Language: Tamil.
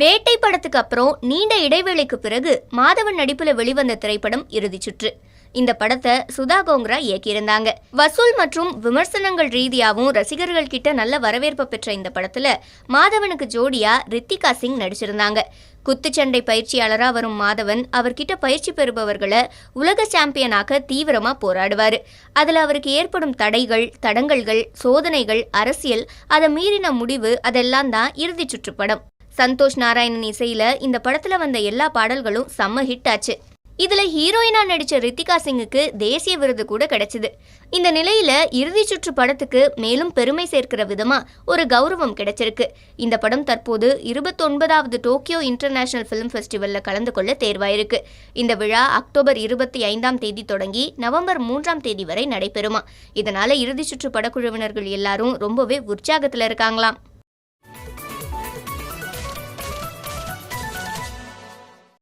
வேட்டை படத்துக்கு அப்புறம் நீண்ட இடைவேளைக்கு பிறகு மாதவன் நடிப்புல வெளிவந்த திரைப்படம் இறுதிச் சுற்று. இந்த படத்தை சுதா கோங்கரா இயக்கியிருந்தாங்க. வசூல் மற்றும் விமர்சனங்கள் ரீதியாகவும் ரசிகர்கள் கிட்ட நல்ல வரவேற்பு பெற்ற இந்த படத்துல மாதவனுக்கு ஜோடியா ரித்திகா சிங் நடிச்சிருந்தாங்க. குத்துச்சண்டை பயிற்சியாளரா வரும் மாதவன் அவர்கிட்ட பயிற்சி பெறுபவர்களை உலக சாம்பியனாக்க தீவிரமா போராடுவாரு. அதுல அவருக்கு ஏற்படும் தடைகள், தடங்கல்கள், சோதனைகள், அரசியல், அதை மீறின முடிவு, அதெல்லாம் தான் இறுதி சுற்று படம். சந்தோஷ் நாராயணன் இசையில இந்த படத்துல வந்த எல்லா பாடல்களும் செம்ம ஹிட் ஆச்சு. இதுல ஹீரோயினா நடிச்ச ரித்திகா சிங்குக்கு தேசிய விருது கூட கிடைச்சது. இந்த நிலையில இறுதி சுற்று படத்துக்கு மேலும் பெருமை சேர்க்கிற விதமா ஒரு கௌரவம் கிடைச்சிருக்கு. இந்த படம் தற்போது 29வது டோக்கியோ இன்டர்நேஷனல் ஃபிலிம் ஃபெஸ்டிவல்ல கலந்து கொள்ள தேர்வாயிருக்கு. இந்த விழா அக்டோபர் 25ஆம் தேதி தொடங்கி நவம்பர் 3ஆம் தேதி வரை நடைபெறுமா. இதனால இறுதி சுற்று படக்குழுவினர்கள் எல்லாரும் ரொம்பவே உற்சாகத்துல இருக்காங்களாம்.